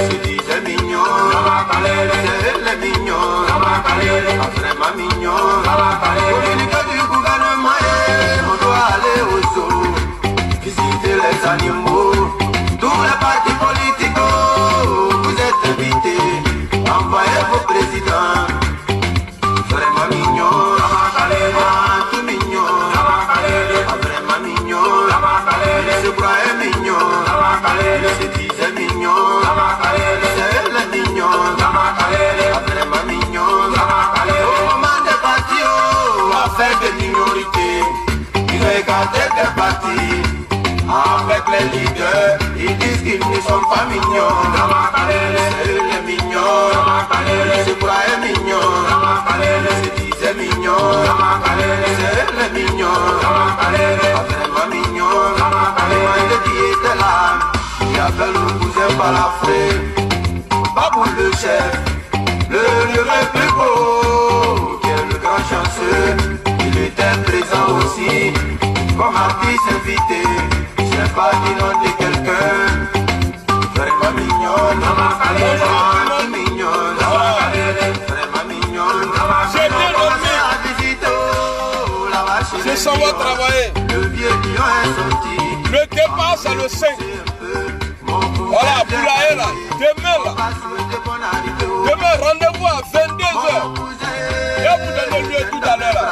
se disait mignon, c'est les mignons, vraiment mignon. Communiqué du gouvernement, on doit aller au zoo, visiter les animaux. Tous les partis politiques, vous êtes invités, envoyez vos présidents. Vraiment mignon, tout mignon, vraiment mignon. Il se croyait mignon, il se disait mignon, c'est le mignon, vraiment mignon. Au moment des partis, affaire de minorité, il regardait des partis. Avec les leaders, ils disent qu'ils ne sont pas mignons. C'est les mignons, ils se croyaient mignons, ils se disaient mignons. C'est les mignons, vraiment mignons. Le qui était là, il avait le cousin balafré, Babou le chef, le lieu plus beau, qui est le grand chanceux. Il était présent aussi, comme artiste invité. C'est pas du nom de quelqu'un, vraiment mignonne, vraiment mignonne, vraiment mignonne. Je s'en va travailler. Le vieux lion est sorti. Le départ c'est le 5. Voilà, pour la haie là, demain là. Demain rendez-vous à 22h. Et vous donnez lieu tout à l'heure là.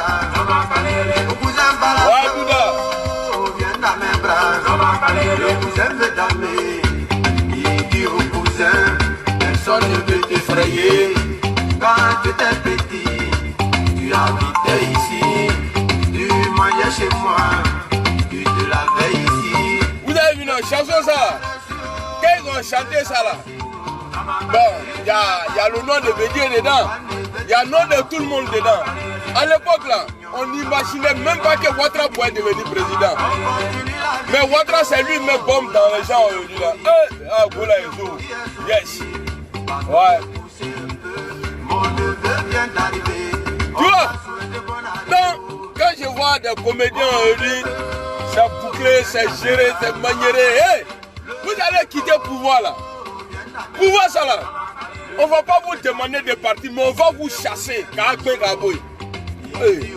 Ouais, Bouddha. Le cousin veut damer, il dit au cousin, personne ne peut t'effrayer. Quand tu étais petit, tu habitais ici, tu mangeais chez moi, tu te lavais ici. Vous avez vu notre chanson ça? Quand ils ont chanté ça là? Bon, il y a le nom de Bédier dedans, il y a le nom de tout le monde dedans. À l'époque là, on n'imaginait même pas que Ouattara pourrait devenir président. Mais Ouattara c'est lui qui met bombe dans les gens aujourd'hui là. Ah, voilà les autres. Yes. Ouais. Tu vois? Donc, quand je vois des comédiens aujourd'hui, c'est bouclé, c'est géré, c'est maniéré. Hey, vous allez quitter le pouvoir là. Pouvoir ça là. On ne va pas vous demander de partir, mais on va vous chasser. Hey.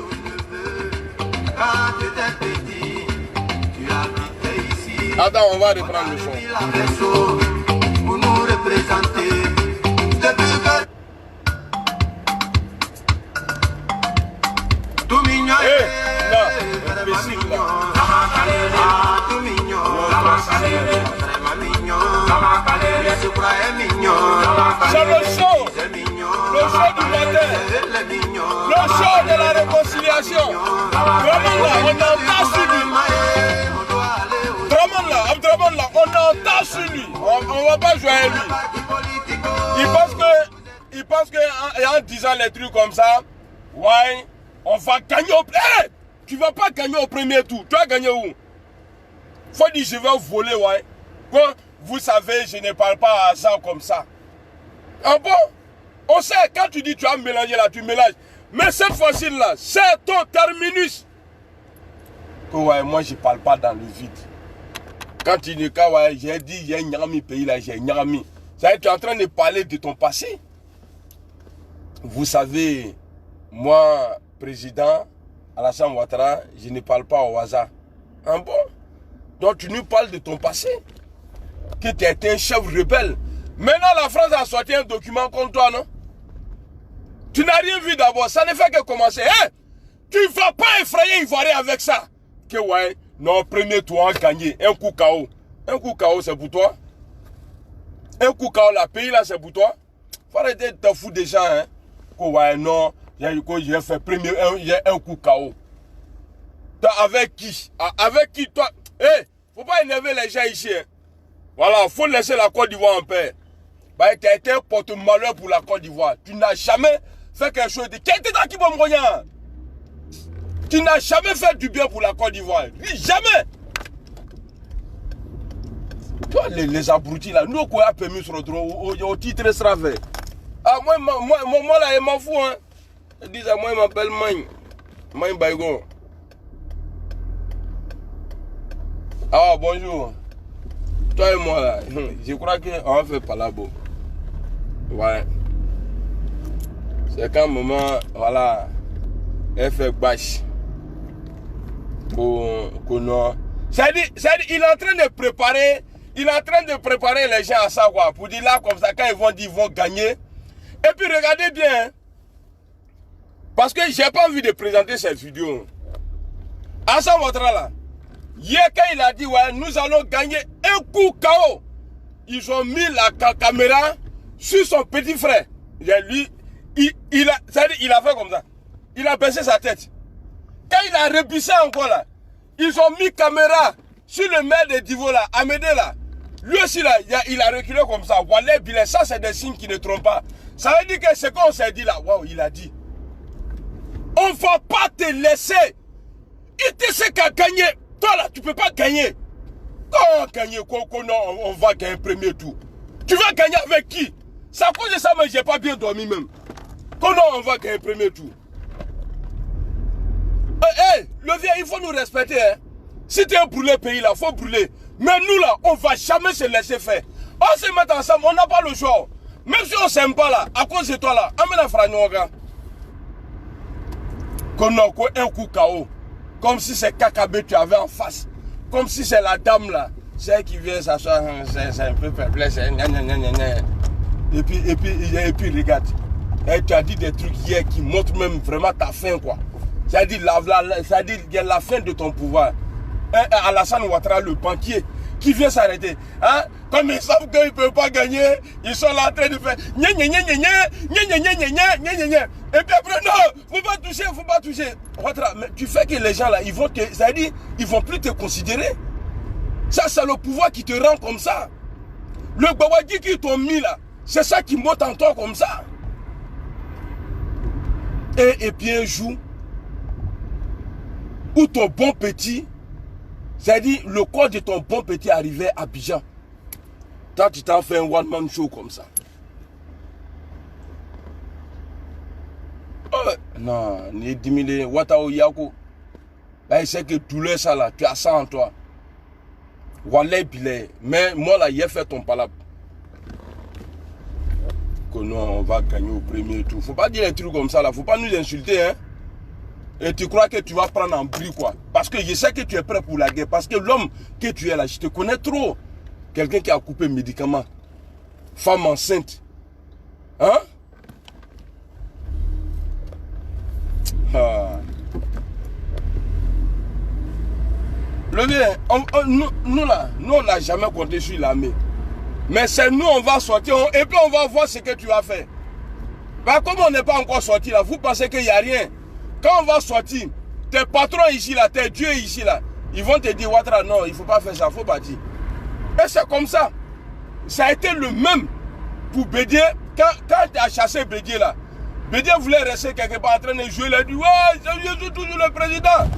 Attends, on va reprendre le son. Pour nous représenter. Tout mignon. Non, imbécile là. Tout mignon. Vraiment mignon. Il se croyait mignon. C'est le show. Le show du matin. Le show de la réconciliation. Vraiment là, on entend sur lui. Abdraman là, on entend sur lui. On ne va pas jouer à lui. Il pense que en disant les trucs comme ça, ouais, on va gagner au... Hey, tu ne vas pas gagner au premier tour. Tu vas gagner où? Faut dire je vais voler, ouais. Quoi? Vous savez, je ne parle pas à ça comme ça. Ah bon? On sait, quand tu dis tu as mélangé là, tu mélanges. Mais cette fois-ci là, c'est ton terminus. Ouais, moi je ne parle pas dans le vide. Quand tu dis que ouais, j'ai dit j'ai un pays là, j'ai Nyami. Ça veut dire tu es en train de parler de ton passé. Vous savez, moi, président Alassane Ouattara, je ne parle pas au hasard. Ah bon? Donc tu nous parles de ton passé. Que tu étais un chef rebelle. Maintenant la France a sorti un document contre toi, non? Tu n'as rien vu d'abord, ça ne fait que commencer. Hein? Tu ne vas pas effrayer Ivoirien avec ça. Que ouais, non, premier tour a gagné. Un coup KO. Un coup KO, c'est pour toi. Un coup KO, la pays là, c'est pour toi. Faut arrêter de te foutre des gens. Hein? Que ouais, non, j'ai fait premier, un coup KO. Avec qui? Avec qui toi? Hey, faut pas énerver les gens ici. Hein? Voilà, faut laisser la Côte d'Ivoire en paix. Bah, tu as été un porte-malheur pour la Côte d'Ivoire. Tu n'as jamais fait quelque chose de... Qui était dans qui va me regarder? Tu n'as jamais fait du bien pour la Côte d'Ivoire. Jamais. Toi, les abrutis là, nous, quoi, a permis sur au titre extravé. Ah, moi là, il m'en fout, hein. Ils disent à moi, il m'appelle Magne. Magne Baïgon. Ah, bonjour. toi et moi là, je crois qu'on fait pas la beau. Ouais. C'est qu'à un moment, voilà, elle fait bâche. C'est-à-dire, il est en train de préparer, les gens à ça, quoi. Pour dire là, comme ça, quand ils vont gagner. Et puis, regardez bien. Parce que j'ai pas envie de présenter cette vidéo. Hassan Ouattara, là. Hier, quand il a dit, ouais, nous allons gagner un coup KO. Ils ont mis la caméra sur son petit frère. Lui, il a fait comme ça. Il a baissé sa tête. Quand il a rebissé encore là, ils ont mis caméra sur le maire de Divo là, Amédée là. Lui aussi là, il a reculé comme ça. Wallah Bilal, ça c'est des signes qui ne trompent pas. Ça veut dire que ce qu'on s'est dit là, waouh, il a dit. On ne va pas te laisser. Il te sait qu'à gagner. Toi là, tu ne peux pas gagner. Quand gagner, on va gagner un premier tour. Tu vas gagner avec qui? C'est à cause de ça, mais je n'ai pas bien dormi même. Comment on va gagner un premier tour? Le vieux, il faut nous respecter. Hein. Si tu es brûlé pays là, il faut brûler. Mais nous là, on ne va jamais se laisser faire. On se met ensemble, on n'a pas le choix. Même si on ne s'aime pas là, à cause de toi là, amène un fragnon. Qu'on a un coup KO. Comme si c'est Kakabe que tu avais en face. Comme si c'est la dame là. C'est elle qui vient s'asseoir, c'est un peu perplexe. Et puis regarde. Et tu as dit des trucs hier qui montrent même vraiment ta fin quoi. C'est-à-dire la fin de ton pouvoir. Alassane Ouattara, le banquier, qui vient s'arrêter. Hein? Comme ils savent qu'ils ne peuvent pas gagner, ils sont là en train de faire et puis après, non, faut pas toucher. Ouattara, mais tu fais que les gens là, c'est-à-dire, ils vont plus te considérer. Ça, c'est le pouvoir qui te rend comme ça. Le Bawadi qui t'ont mis là, c'est ça qui monte en toi comme ça. Et puis un jour, où ton bon petit, c'est-à-dire le corps de ton bon petit arrivait à Abidjan. Toi, tu t'en fais un one-man show comme ça. Non, ni 10 000 Watao Yako. Là, c'est que douleur ça là, tu as ça en toi. Wallah Bilal. Mais moi là, j'ai fait ton palabre. Que nous, on va gagner au premier tour. Faut pas dire des trucs comme ça là, faut pas nous insulter, hein. Et tu crois que tu vas prendre en bris quoi. Parce que je sais que tu es prêt pour la guerre. Parce que l'homme que tu es là, je te connais trop. Quelqu'un qui a coupé médicaments. Femme enceinte. Hein? Ah. Le bien, nous là, nous on n'a jamais compté sur l'armée. Mais c'est nous, on va sortir et puis on va voir ce que tu vas faire. Bah, comme on n'est pas encore sorti là, vous pensez qu'il n'y a rien. Quand on va sortir, tes patrons ici là, tes dieux ici là, ils vont te dire, Ouattara, non, il ne faut pas faire ça, il ne faut pas dire. Et c'est comme ça. Ça a été le même pour Bédié. Quand tu as chassé Bédié là, Bédié voulait rester quelque part en train de jouer. Il a dit, ouais, je joue toujours le président.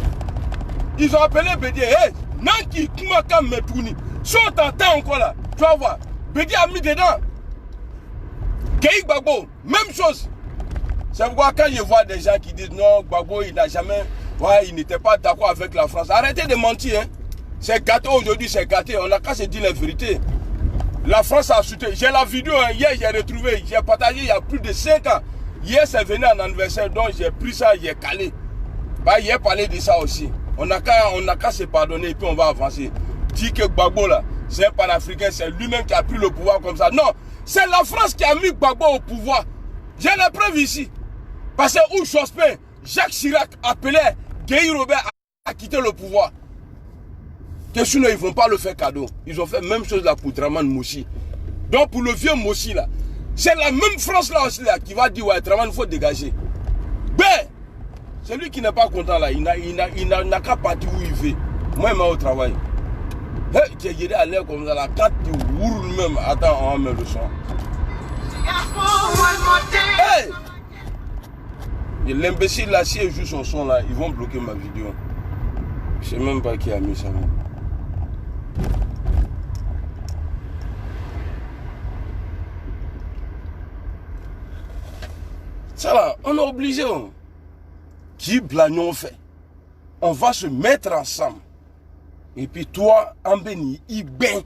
Ils ont appelé Bédié, hey, Nanki, Kumaka Metouni. Si on t'entend encore là, tu vas voir. Bédié a mis dedans. Keïk Gbagbo, même chose. C'est pourquoi quand je vois des gens qui disent non, Gbagbo, il n'a jamais, ouais, il n'était pas d'accord avec la France. Arrêtez de mentir, hein. C'est gâté aujourd'hui, c'est gâté. On n'a qu'à se dire la vérité. La France a soutenu. J'ai la vidéo, hein. Hier, j'ai retrouvé, j'ai partagé il y a plus de 5 ans. Hier, c'est venu en anniversaire, donc j'ai pris ça, j'ai calé. Bah, j'ai parlé de ça aussi. On n'a qu'à se pardonner et puis on va avancer. Dit que Gbagbo là, c'est un panafricain, c'est lui-même qui a pris le pouvoir comme ça. Non, c'est la France qui a mis Gbagbo au pouvoir. J'ai la preuve ici. Parce que où Jospin, Jacques Chirac appelait Guy Robert à quitter le pouvoir. Que sinon ils ne vont pas le faire cadeau. Ils ont fait la même chose là pour Draman Moussi. Donc pour le vieux Moussi là, c'est la même France là aussi là qui va dire ouais Draman il faut dégager. Ben, c'est lui qui n'est pas content là, il n'a qu'à partir où il veut. Moi il m'a au travail. J'ai à l'air comme ça là, quand tu roules même, attends on va mettre le son. Hey! L'imbécile là, si elle joue son son là, ils vont bloquer ma vidéo. Je sais même pas qui a mis ça. Ça là, on est obligé. Qui blagnon fait? On va se mettre ensemble. Et puis toi, en béni, Ibn,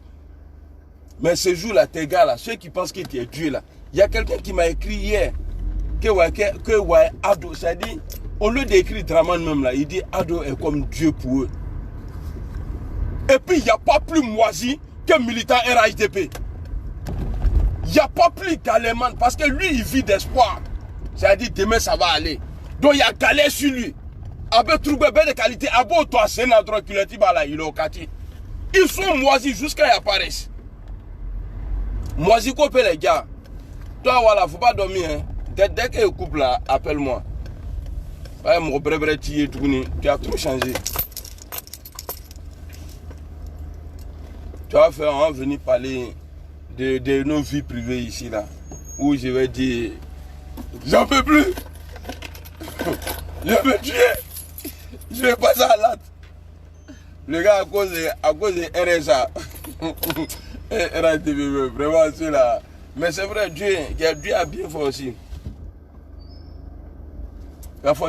Mais ce jour-là, tes gars là, ceux qui pensent que tu es Dieu là, il y a quelqu'un qui m'a écrit hier que Ado, c'est-à-dire, au lieu d'écrire Draman même là, il dit Ado est comme Dieu pour eux. Et puis, il n'y a pas plus moisi que militant RHDP. Il n'y a pas plus Galéman parce que lui, il vit d'espoir. C'est-à-dire, demain, ça va aller. Donc, il y a galère sur lui. Avec trouvé belle qualité, abo toi, c'est notre culture, il est au quartier. Ils sont moisis jusqu'à y apparaissent. Moisis, copé les gars. Toi, voilà, faut pas dormir. Hein. Dès que le couple là, appelle-moi. Ouais, mon bref, tu as tout changé. Tu vas faire, on va venir parler de nos vies privées ici là. Où je vais dire, j'en peux plus. Je vais tuer. Je vais passer à l'acte. Le gars, à cause de RSA. RATV, vraiment, c'est là. Mais c'est vrai, Dieu a bien fait aussi.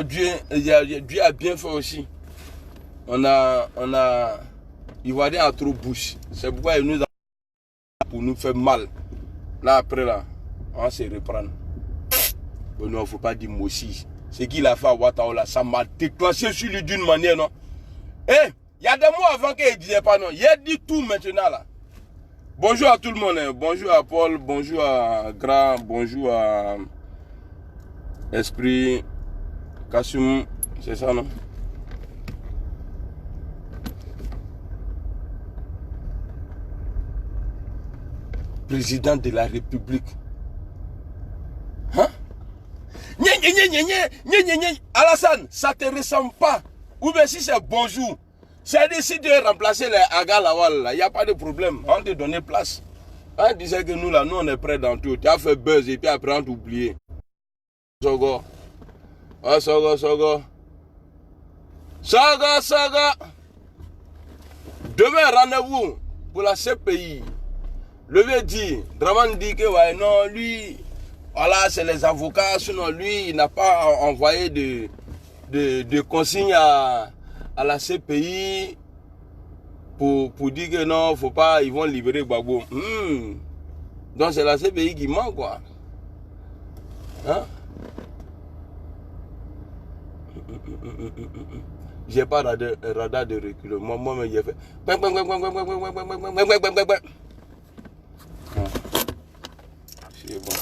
Dieu a bien fait aussi. On a Ivoirien à trop bouche. C'est pourquoi il nous a pour nous faire mal. Là, après, là, on va se reprendre. Bon, non, il ne faut pas dire moi aussi. Ce qu'il a fait à Ouattara, ça m'a déclenché sur lui d'une manière, non? Eh, il y a des mots avant qu'il ne disait pas non. Il a dit tout maintenant, là. Bonjour à tout le monde. Hein. Bonjour à Paul, bonjour à Grand, bonjour à Esprit, Kassoum, c'est ça, non? Président de la République. Hein? Alassane, ça ne te ressemble pas. Ou bien si c'est bonjour. C'est-à-dire si tu veux remplacer les Aga Lawal, il n'y a pas de problème. On te donne place. On disait que nous là, nous on est prêts dans tout. Tu as fait buzz et puis après on t'a oublié. Sogo. Oh Sogo, Sogo. Sogo, Sogo. Demain, rendez-vous pour la CPI. Le vieux dit, Draman dit que ouais, non, lui, voilà, c'est les avocats, sinon lui, il n'a pas envoyé de consignes à la CPI pour dire que non, faut pas, ils vont libérer Gbagbo. Donc c'est la CPI qui ment, quoi. Hein? J'ai pas radar de recul. Moi, j'ai fait. C'est bon.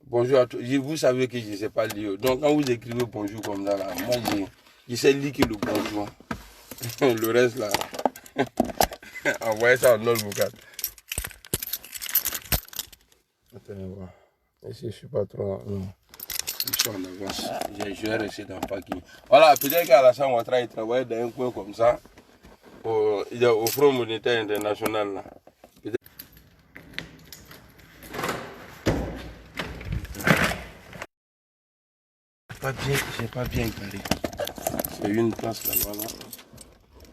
Bonjour à tous. Vous savez que je ne sais pas lire. Donc quand vous écrivez bonjour comme ça, là, moi je sais lire que le bonjour. Le reste là, envoyez ça en note vocale. Attendez voir. Ici je suis pas trop. Non. Je suis en avance. Je vais rester dans le parking. Voilà, peut-être qu'Alassane Ouattara il travaille dans un coin comme ça. Au Front monétaire international là. J'ai pas bien garé. C'est une place là, voilà.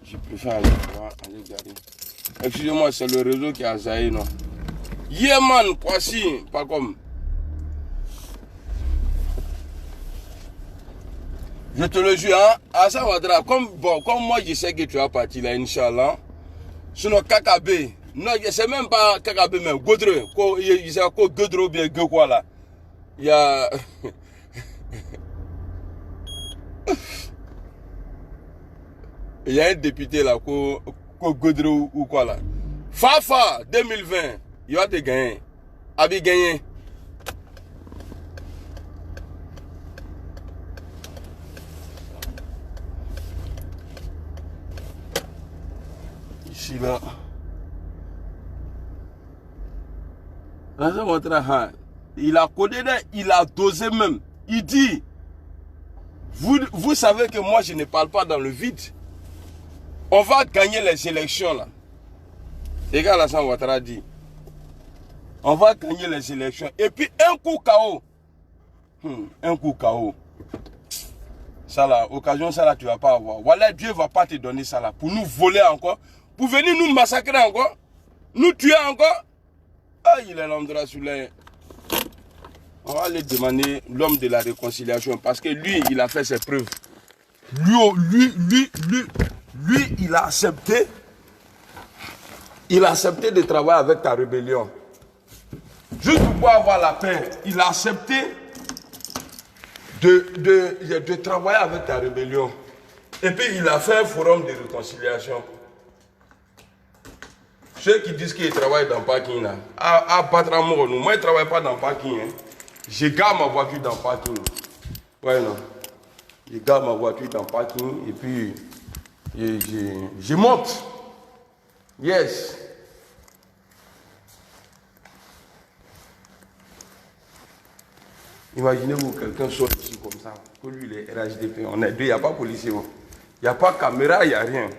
Je préfère aller garer. Excusez-moi, c'est le réseau qui a zaï, non? Yeah man, voici, pas comme. Je te le jure, hein, Alassane Ouattara, comme moi je sais que tu vas partir là, Inch'Allah. Sinon, KKB, non, c'est même pas KKB, même Godre, il sait quoi, Godre ou bien quoi là. Il y a. Il y a un député là, Godre ou quoi là. Fafa 2020, il va te gagner. Abi gagné. Ici là. Il a codé, il a dosé même. Il dit, vous savez que moi je ne parle pas dans le vide. On va gagner les élections là. Les gars, Alassane Ouattara dit, on va gagner les élections. Et puis un coup KO. Un coup KO. Ça là, occasion ça là, tu ne vas pas avoir. Voilà, Dieu ne va pas te donner ça là. Pour nous voler encore. Pour venir nous massacrer encore. Nous tuer encore. Ah, il est l'endroit sur les. On va aller demander l'homme de la réconciliation parce que lui, il a fait ses preuves. Lui, il a accepté. Il a accepté de travailler avec ta rébellion. Juste pour pouvoir avoir la paix, il a accepté de travailler avec ta rébellion. Et puis il a fait un forum de réconciliation. Ceux qui disent qu'ils travaillent dans le parking, là, à battre à mort, moi je ne travaille pas dans le parking. Hein. Je garde ma voiture dans le parking. Ouais, non. Je garde ma voiture dans le parking et puis je monte. Yes. Imaginez-vous quelqu'un sort ici comme ça. Pour lui, les RHDP, on est deux, il n'y a pas de policier. Il n'y a pas de caméra, il n'y a rien.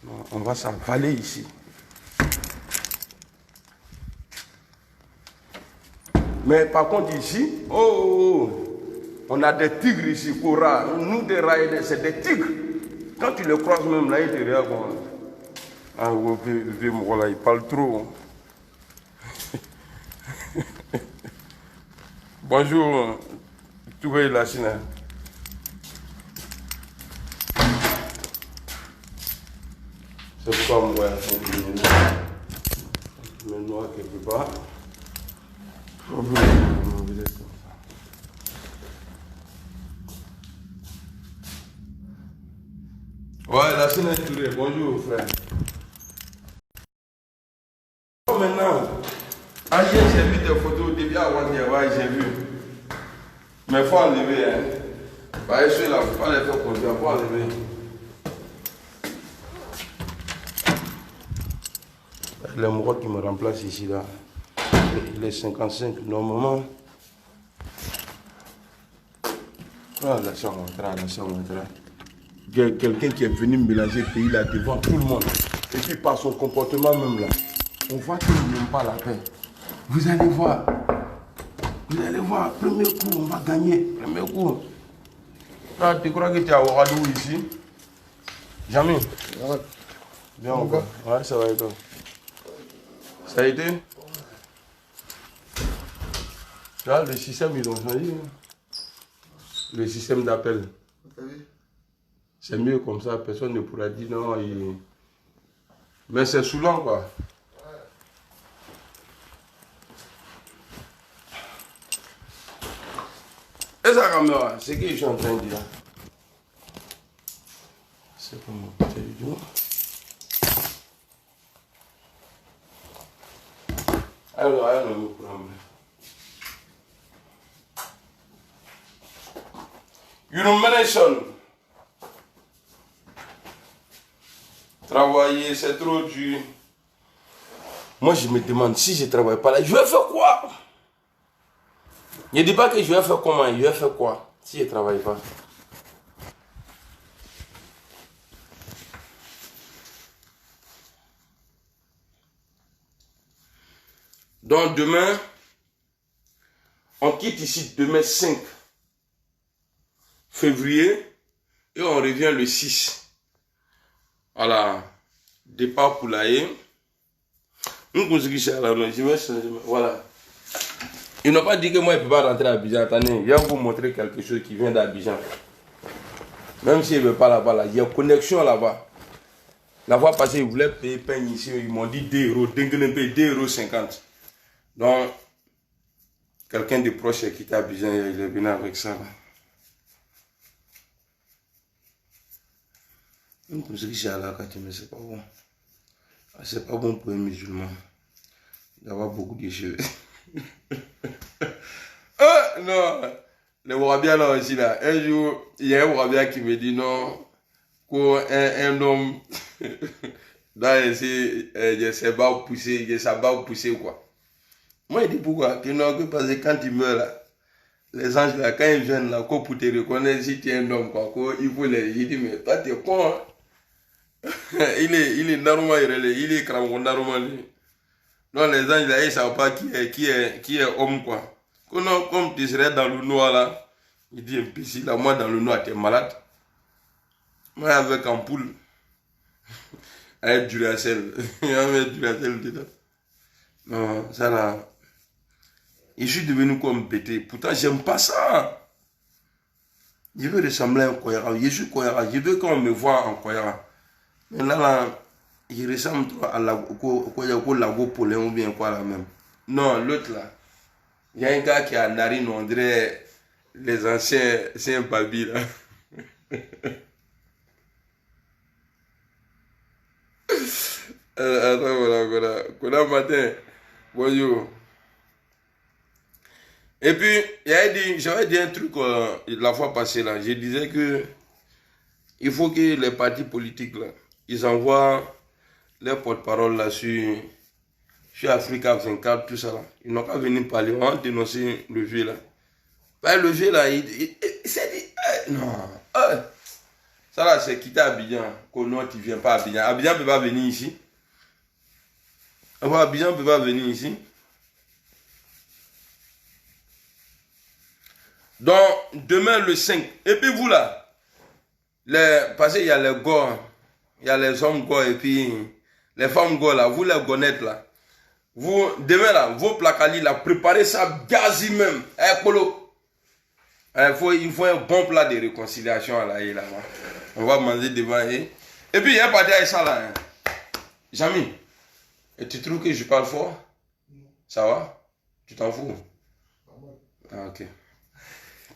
Non, on va s'avaler ici. Mais par contre ici, on a des tigres ici, Cora. Nous des rails, c'est des tigres. Quand tu les croises même là, ils te regardent. Ah oui, voilà, il parle trop. Bonjour, tu vois la Chine. C'est pourquoi moi, je me noie quelque part. Ouais, la Chine est tourée. Bonjour, frère. Maintenant, hier j'ai vu des photos depuis avant-hier, ouais, j'ai vu. Mais il faut enlever, hein. Bah, ceux-là, il ne faut pas les faire conduire, il faut enlever. Le mot qui me remplace ici, là, il est 55. Normalement, laissez-moi entrer. Quelqu'un qui est venu mélanger le pays là devant tout le monde. Et puis par son comportement même là, on voit qu'il n'aime pas la paix. Vous allez voir. Vous allez voir, premier coup, on va gagner. Premier coup. Ah, tu crois que tu es à Ouagadou ici? Jamais. Bien encore. Ouais, ça va et toi? Ça a été? Tu vois, le système, ils ont changé. Le système d'appel. C'est mieux comme ça, personne ne pourra dire non. Mais c'est saoulant, quoi. Et ça, caméra, c'est qui je suis en train de dire? C'est pas mon côté vidéo. Alors, on me prend. Illumination. Travailler, c'est trop dur. Moi, je me demande si je ne travaille pas là, je vais faire quoi? Ne dis pas que je vais faire comment, je vais faire quoi si je ne travaille pas. Donc demain, on quitte ici demain 5 février et on revient le 6. Voilà, départ pour l'AE. Voilà. Ils n'ont pas dit que moi, je ne peux pas rentrer à Abidjan. Attendez, je vais vous montrer quelque chose qui vient d'Abidjan. Même s'ils ne veulent pas là-bas, là, il y a une connexion là-bas. La fois passée, ils voulaient payer peine ici. Ils m'ont dit 2 euros. Dengue paye 2,50 €. Donc, quelqu'un de proche qui était à Abidjan, il est venu avec ça. Même comme ce qui c'est à la carte, mais c'est pas bon. C'est pas bon pour un musulman d'avoir beaucoup de cheveux. Non, le Wabia là aussi là. Un jour, il y a un Wabia qui me dit non, qu'un homme doit essayer de sa barbe pousser, quoi. Moi, il dit pourquoi? Que non, que parce que quand il meurt là, les anges là, quand ils viennent là, pour te reconnaître si tu es un homme, quoi, il faut les. Il dit, mais toi, tu es con, hein? il est normal, il est cramon normal. Non, les anges là, ils ne savent pas qui est homme, quoi. Comme tu serais dans le noir là, il dit, ici là, moi dans le noir, tu es malade. Moi avec ampoule, avec Duracell, il y a un Duracell dedans. Non, ça là, Et je suis devenu comme bêté. Pourtant, j'aime pas ça. Je veux ressembler à un Koyara. Je suis Koyara. Je veux qu'on me voit en Koyara. Mais là, il ressemble trop à Lago Paulin ou bien quoi là même. Non, l'autre là. Il y a un gars qui a narine, on dirait les anciens, c'est un babi là. Attends, voilà, matin. Bonjour. Et puis, j'avais dit un truc la fois passée là. Je disais que il faut que les partis politiques là, ils envoient leurs porte-parole là sur Africa 24, tout ça là. Ils n'ont qu'à venir parler, on va dénoncer le vieux là. Ben, le vieux là, il s'est dit, non, ça là c'est quitter Abidjan, Kono, tu viens pas à Abidjan. Abidjan ne peut pas venir ici. Abidjan ne peut pas venir ici. Donc, demain le 5, et puis vous là, parce qu'il y a les gars, il y a les hommes gars et puis les femmes gars là, vous les gonnettes là, vous, demain là, vos placali là, préparez ça gazi même, Polo. Il faut un bon plat de réconciliation à la haie là-bas. On va manger devant et puis il y a pas de ça là. Hein. Jamy, et tu trouves que je parle fort? Ça va? Tu t'en fous? Ah, ok.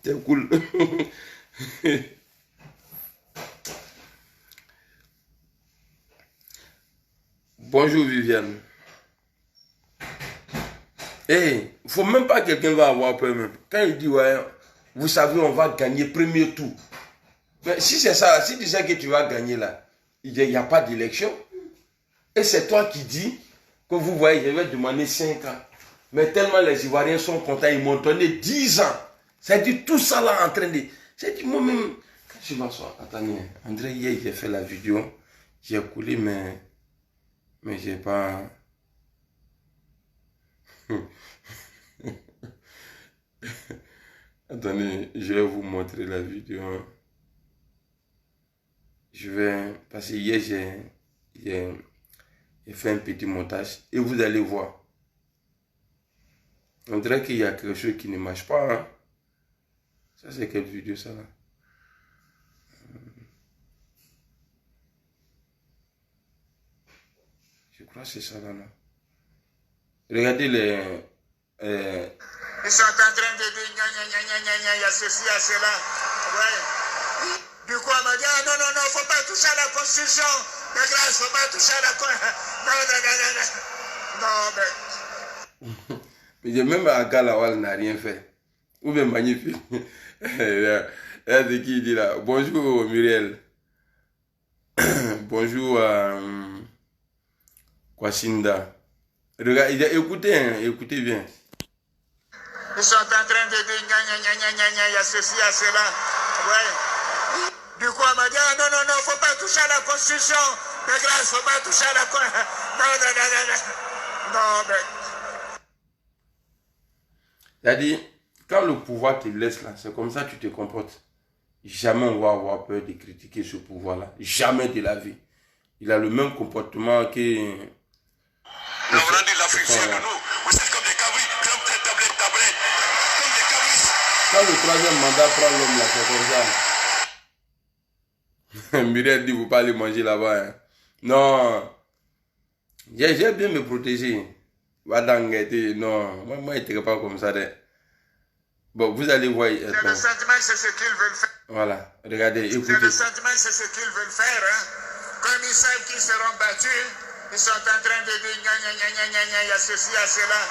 C'est cool. Bonjour Viviane. Eh, il faut même pas que quelqu'un va avoir peur même. Quand il dit ouais, vous savez on va gagner premier tour. Mais si c'est ça, si tu sais que tu vas gagner là, il n'y a pas d'élection. Et c'est toi qui dis que vous voyez, je vais demander 5 ans. Mais tellement les Ivoiriens sont contents, ils m'ont donné 10 ans. C'est-à-dire tout ça là en train de... C'est-à-dire moi-même, quand je m'assois, attendez, André, hier j'ai fait la vidéo, j'ai coulé, mais j'ai pas... Attendez, je vais vous montrer la vidéo. Je vais... Parce que hier j'ai fait un petit montage et vous allez voir. On dirait qu'il y a quelque chose qui ne marche pas. Hein? Ça, c'est quelle vidéo, ça là? Je crois que c'est ça là. Regardez les... Ils sont en train de dire il y a ceci, il y a cela. Ouais. Du coup, on m'a dit non, il ne faut pas toucher à la Constitution. De grâce, il ne faut pas toucher à la Constitution. Non, mais. Mais même Agalawal n'a rien fait. Ou bien magnifique. C'est qui dit là? Bonjour Muriel. Bonjour Kwasinda. Regardez, écoutez, hein, écoutez bien. Ils sont en train de dire il y a ceci, il y a cela. Ouais. Du coup, on m'a dit non, il ne faut pas toucher à la Constitution. De grâce, il ne faut pas toucher à la Constitution. Non, mais. C'est-à-dire, quand le pouvoir te laisse là, c'est comme ça que tu te comportes. Jamais on va avoir peur de critiquer ce pouvoir-là. Jamais de la vie. Il a le même comportement que... On a dit l'Afrique vient de nous. Vous êtes comme des cabris, comme des tablettes. Comme des cabris. Quand le troisième mandat prend l'homme là, c'est comme ça. Muriel dit, vous ne pouvez pas aller manger là-bas. Hein. Non. J'ai bien me protéger. Non, moi, il n'était pas comme ça. Bon, vous allez voir. C'est le sentiment, c'est ce qu'ils veulent faire. Voilà, regardez, écoutez. C'est le sentiment, c'est ce qu'ils veulent faire. Hein. Comme ils savent qu'ils seront battus, ils sont en train de dire il y a ceci, il y a cela.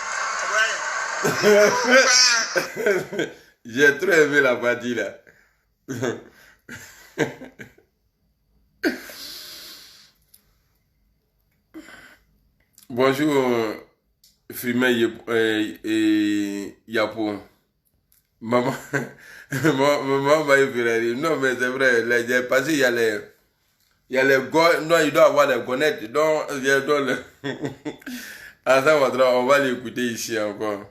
Ouais. J'ai trop aimé la partie là. Bonjour, Frimé et Yapo. Maman m'a fait. Non, mais c'est vrai, parce qu'il y a les gars, non, il doit avoir les gonnettes, donc on va l'écouter ici encore.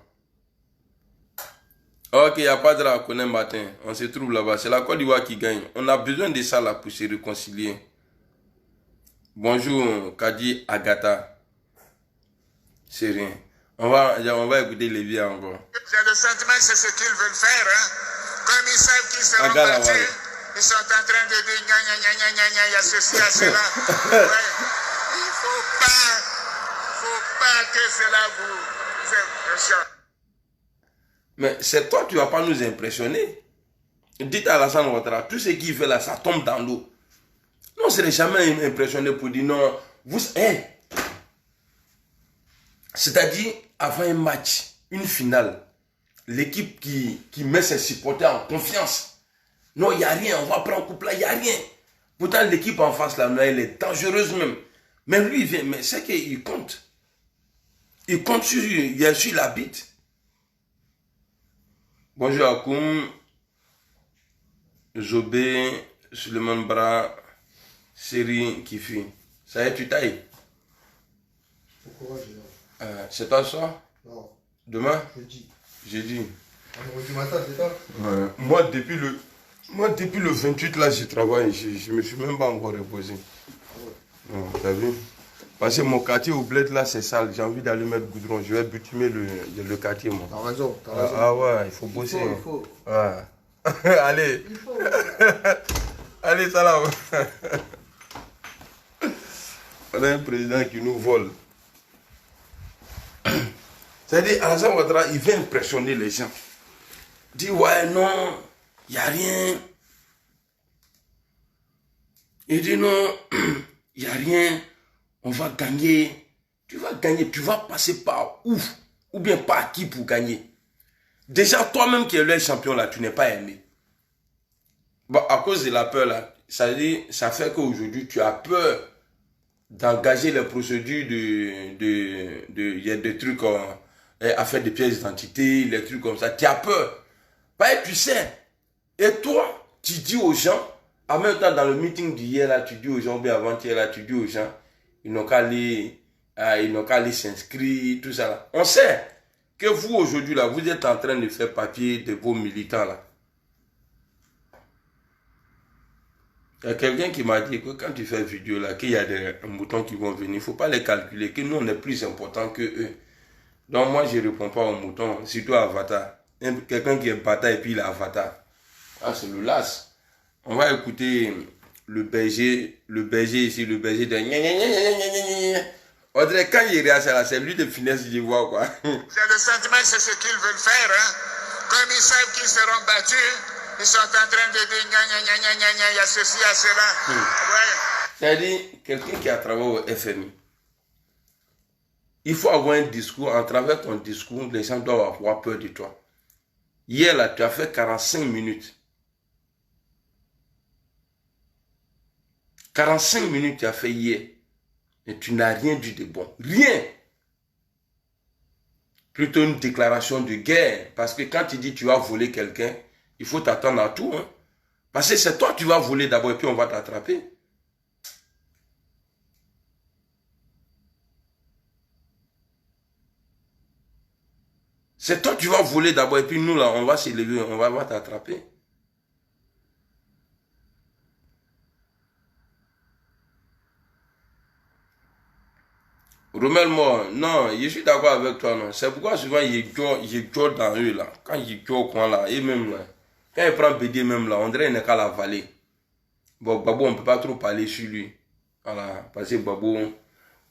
Ok, il n'y a pas de la connaître matin, on se trouve là-bas, c'est la Côte d'Ivoire qui gagne. On a besoin de ça là pour se réconcilier. Bonjour, Kadi Agatha. C'est rien. On va écouter les vieux encore. J'ai le sentiment que c'est ce qu'ils veulent faire. Hein. Comme ils savent qu'ils seront battus, ils sont en train de dire gna gna gna gna gna gna, il y a ceci, il y a cela. Ouais. Il faut pas que cela vous impressionne. Mais c'est toi, tu ne vas pas nous impressionner. Dites à Alassane Ouattara, tout ce qu'il fait là, ça tombe dans l'eau. Non, on ne serait jamais impressionné pour dire non. C'est-à-dire, avant un match, une finale, l'équipe qui met ses supporters en confiance. Non, il n'y a rien, on va prendre un couple là, il n'y a rien. Pourtant, l'équipe en face là, elle est dangereuse même. Mais lui, il vient, mais c'est qu'il compte. Il compte sur la bite. Bonjour Akoum, Jobé, Suleiman Bra, Seri Kifi. Ça y est, tu tailles? C'est toi ce soir? Non. Demain? Jeudi. Jeudi. Vendredi matin, c'est ça? Ouais. Moi, depuis le 28, là, je travaille. Je me suis même pas encore reposé. Ouais. T'as vu? Parce que mon quartier au bled, là, c'est sale. J'ai envie d'aller mettre goudron. Je vais bitumer le quartier, moi. T'as raison, t'as raison. Ah ouais, il faut bosser. Il faut. Ouais. Allez. Il faut. Allez, salam. On a un président qui nous vole. C'est-à-dire, Alassane Ouattara, il veut impressionner les gens. Il dit, ouais, non, il n'y a rien. Il dit, non, il n'y a rien. On va gagner. Tu vas gagner. Tu vas passer par où? Ou bien par qui pour gagner? Déjà, toi-même qui es le champion là, tu n'es pas aimé. Bon, à cause de la peur là, ça fait qu'aujourd'hui, tu as peur d'engager les procédures il y a des trucs à faire des pièces d'identité, les trucs comme ça. Tu as peur. Parce que tu sais. Et toi, tu dis aux gens, en même temps dans le meeting d'hier là, tu dis aux gens, bien avant-hier là, tu dis aux gens, ils n'ont qu'à aller s'inscrire, tout ça là. On sait que vous aujourd'hui là, vous êtes en train de faire papier de vos militants là. Il y a quelqu'un qui m'a dit que quand tu fais vidéo là, qu'il y a des moutons qui vont venir, il ne faut pas les calculer, que nous on est plus important que eux. Donc moi je ne réponds pas aux moutons, surtout à Avatar. Quelqu'un qui est bâtard et puis il est Avatar. Ah, c'est le las. On va écouter le berger ici, le berger de on dirait quand il réagit là, c'est lui de finesse d'ivoire quoi. J'ai le sentiment que c'est ce qu'ils veulent faire. Hein. Comme ils savent qu'ils seront battus, ils sont en train de dire gna gna gna gna gna, il y a ceci, il y a cela. Ouais. C'est-à-dire, quelqu'un qui a travaillé au FMI, il faut avoir un discours, en travers ton discours, les gens doivent avoir peur de toi. Hier là, tu as fait 45 minutes. 45 minutes tu as fait hier. Et tu n'as rien dit de bon. Rien. Plutôt une déclaration de guerre. Parce que quand tu dis tu vas voler quelqu'un, il faut t'attendre à tout. Hein. Parce que c'est toi qui vas voler d'abord et puis on va t'attraper. C'est toi qui vas voler d'abord et puis nous là, on va s'élever, on va t'attraper. Romel moi, non, je suis d'accord avec toi, non. C'est pourquoi souvent il joue dans eux là. Quand il joue au coin là, et même là, quand il prend BD même là, on dirait qu'il n'est qu'à la vallée. Bon, Babou, on ne peut pas trop parler sur lui. Voilà, parce que Babou,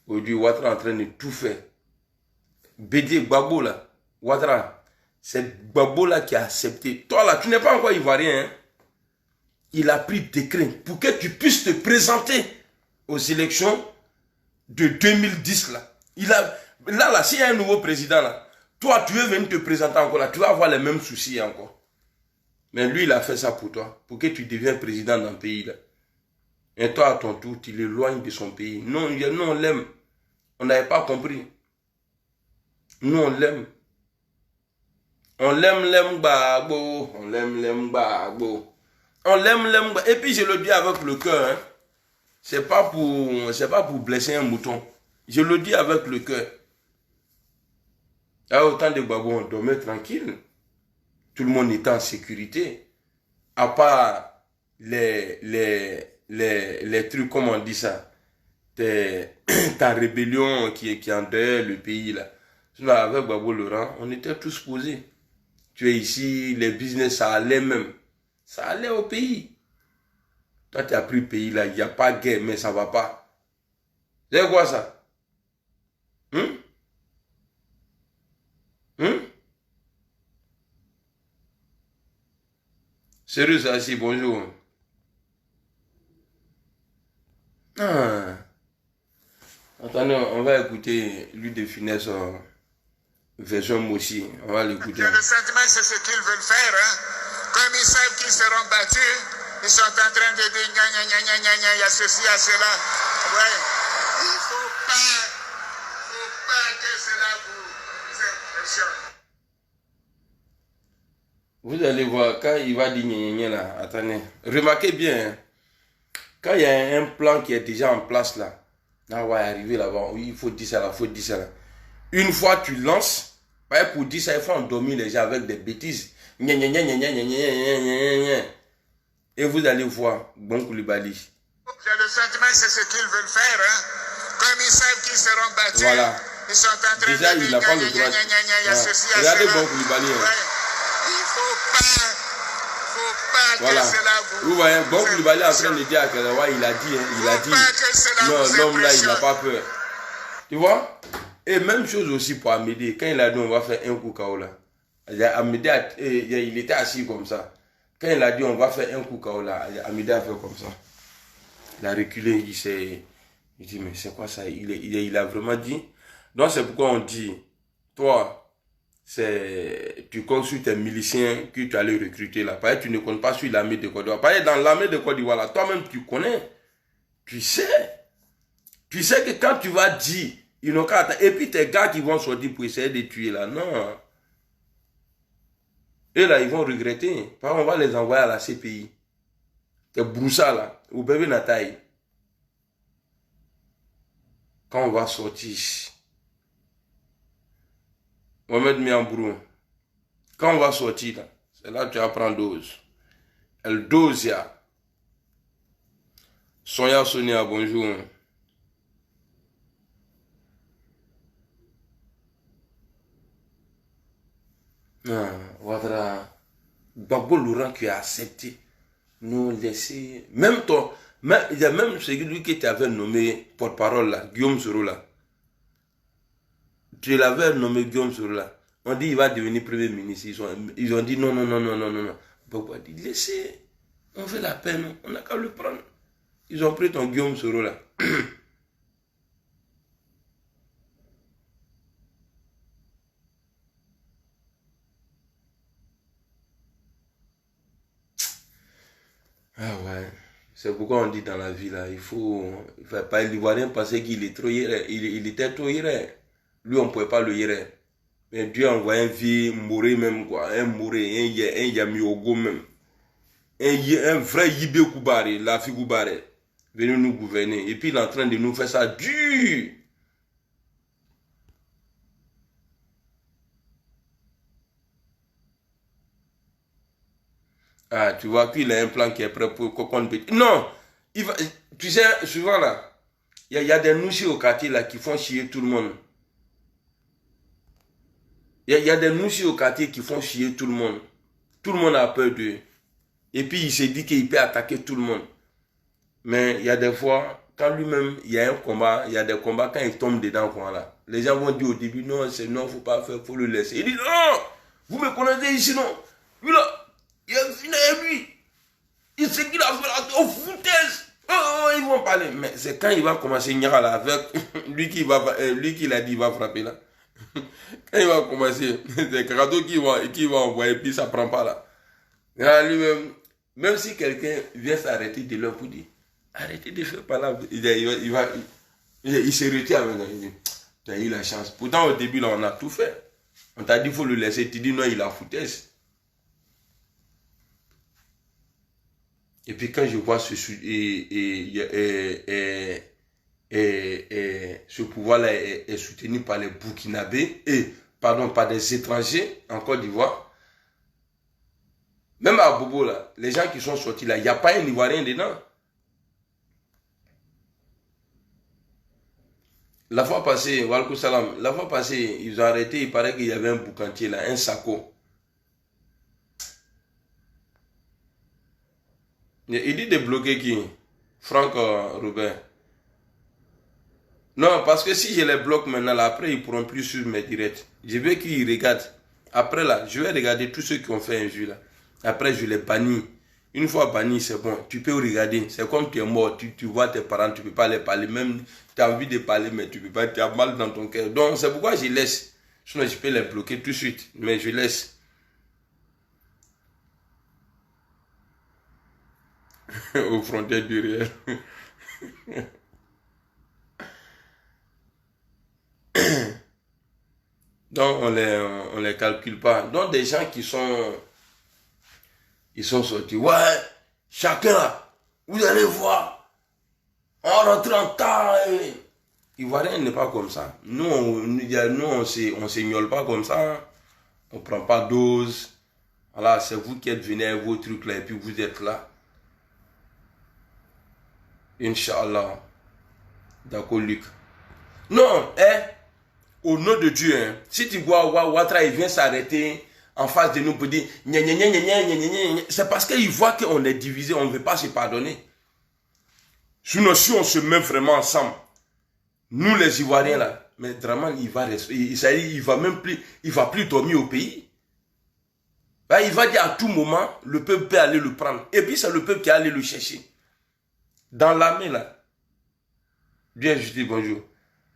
aujourd'hui, Ouattara est en train de tout faire. BD, Babou là, Ouattara, c'est Babou là qui a accepté. Toi là, tu n'es pas encore ivoirien, hein. Il a pris décret pour que tu puisses te présenter aux élections de 2010 là. Là, s'il y a un nouveau président là, toi tu veux venir te présenter encore là, tu vas avoir les mêmes soucis encore. Mais lui il a fait ça pour toi, pour que tu deviennes président d'un pays là. Et toi à ton tour, tu l'éloignes de son pays. Non, nous on l'aime. On n'avait pas compris. Nous on l'aime. On l'aime babo. On l'aime babo. On l'aime. Et puis je le dis avec le cœur, hein. C'est pas pour blesser un mouton. Je le dis avec le cœur. Il y a autant de babous, on dormait tranquille. Tout le monde était en sécurité. À part les trucs, comment on dit ça, ta rébellion qui endeuille le pays là. Sinon, avec Babou Laurent, on était tous posés. Tu es ici, les business, ça allait même. Ça allait au pays. Toi, tu as pris le pays là, il n'y a pas de guerre, mais ça ne va pas. C'est quoi ça? Sérieux, ça, si, bonjour. Ah. Attendez, on va écouter lui de finesse version Moussi. On va l'écouter. Le sentiment, c'est ce qu'ils veulent faire. Hein. Comme ils savent qu'ils seront battus, ils sont en train de dire gna gna gna gna gna gna, il y a ceci, il y a cela. Ouais. Il ne faut pas que cela vous impressionne. Vous allez voir, quand il va dire gna gna gna là, attendez, remarquez bien, hein, quand il y a un plan qui est déjà en place là, là on va arriver là-bas, oui, il faut dire ça là, il faut dire ça là. Une fois tu lances, pour dire ça, il faut endormir les gens avec des bêtises. Gna gna gna gna gna gna gna gna gna. Et vous allez voir, bon Koulibaly. J'ai le sentiment, c'est ce qu'ils veulent faire. Hein. Comme ils savent qu'ils seront battus, voilà. Ils sont en train déjà, de dire il n'a pas le droit. Regardez bon Koulibaly. Hein. Il faut pas voilà. que cela vous voyez, bon Koulibaly en train de dire à Kalawa, il a dit, hein, il a dit, non, l'homme là, il n'a pas peur. Tu vois? Et même chose aussi pour Amédée. Quand il a dit, on va faire un coup KO là. Amédée, il était assis comme ça. Quand il a dit, on va faire un coup KO là, Amédée a fait comme ça. Il a reculé, il dit, mais c'est quoi ça? Il a vraiment dit. Donc c'est pourquoi on dit, toi, tu comptes sur tes miliciens que tu allais recruter là. Pareil, tu ne comptes pas sur l'armée de Côte d'Ivoire. Pareil, dans l'armée de Côte d'Ivoire là, toi-même tu connais. Tu sais que quand tu vas dire, ils n'ont qu'à attendre. Et puis tes gars qui vont sortir pour essayer de tuer là, non. Et là, ils vont regretter. Par exemple, on va les envoyer à la CPI. Tes broussards là, au bébé Nataï. Quand on va sortir, Mohamed Miambrou, quand on va sortir, c'est là que tu vas prendre dose. Elle dose, ya. Sonia Sonia, bonjour. Non, Ouattara, Gbagbo Laurent qui a accepté nous laisser, même toi, il y a même celui qui t'avait nommé porte-parole là, Guillaume Soro là. Tu l'avais nommé Guillaume Soro là. On dit il va devenir premier ministre. Ils ont dit non. Gbagbo a dit laissez, on fait la peine, on n'a qu'à le prendre. Ils ont pris ton Guillaume Soro là. Ah ouais, c'est pourquoi on dit dans la vie là, il faut pas l'Ivoirien penser qu'il est trop hier, il était trop hier. Lui on ne pouvait pas le hier. Mais Dieu a envoyé un vie mourir même quoi, un mourir, un Yamiogo même. Un vrai Yibé Koubare, la fille Koubare, venu nous gouverner. Et puis il est en train de nous faire ça dur. Ah, tu vois qu'il a un plan qui est prêt pour qu'on peut... Non, tu sais, souvent là, il y a des noussis au quartier là qui font chier tout le monde. Il y a des noussis au quartier qui font chier tout le monde. Tout le monde a peur d'eux. Et puis il s'est dit qu'il peut attaquer tout le monde. Mais il y a des fois, quand lui-même, il y a un combat, il y a des combats, quand il tombe dedans, là, les gens vont dire au début, non, c'est non, faut pas faire, faut le laisser. Il dit, non, vous me connaissez ici, non. Lui là, il y a lui. Il sait qu'il a fait la foutaise. Oh, ils vont parler. Mais c'est quand il va commencer Nyara là avec lui qui l'a dit, il va frapper là. Quand il va commencer, c'est Karato qui va envoyer, puis ça prend pas là. Là lui-même, même si quelqu'un vient s'arrêter de leur pour dire, arrêtez de faire par là, il se retire avec lui. Tu as eu la chance. Pourtant au début là, on a tout fait. On t'a dit, il faut le laisser. Tu dis non, il a foutaise. Et puis quand je vois ce pouvoir-là est soutenu par les Burkinabés, par des étrangers en Côte d'Ivoire, même à Bobo, là, les gens qui sont sortis là, il n'y a pas un Ivoirien dedans. La fois passée, Walkou Salam, la fois passée, ils ont arrêté, il paraît qu'il y avait un boucantier là, un sacco. Il dit de bloquer qui? Franck Robert. Non, parce que si je les bloque maintenant, là, après, ils ne pourront plus suivre mes directs. Je veux qu'ils regardent. Après, là, je vais regarder tous ceux qui ont fait un jeu, là. Après, je les bannis. Une fois banni, c'est bon. Tu peux regarder. C'est comme tu es mort. Tu vois tes parents, tu ne peux pas les parler. Même, tu as envie de parler, mais tu ne peux pas. Tu as mal dans ton cœur. Donc, c'est pourquoi je laisse. Sinon, je peux les bloquer tout de suite. Mais je laisse. Aux frontières du réel. Donc, on les calcule pas. Donc, des gens qui sont... Ils sont sortis. Ouais, chacun là, vous allez voir. On rentre en temps. Ivoirien n'est pas comme ça. Nous, on s'émiole pas comme ça. On prend pas dose. Voilà, c'est vous qui êtes venus avec vos trucs là et puis vous êtes là. Inch'Allah. D'accord, Luc. Non, au nom de Dieu, hein, si tu vois Ouattara, il vient s'arrêter en face de nous pour dire c'est parce qu'il voit qu'on est divisé, on ne veut pas se pardonner. Sinon, si on se met vraiment ensemble, nous les Ivoiriens là, mais Draman, il va même plus, il va plus dormir au pays. Là, il va dire à tout moment, le peuple peut aller le prendre. Et puis c'est le peuple qui va aller le chercher. Dans l'armée là, bien je dis bonjour,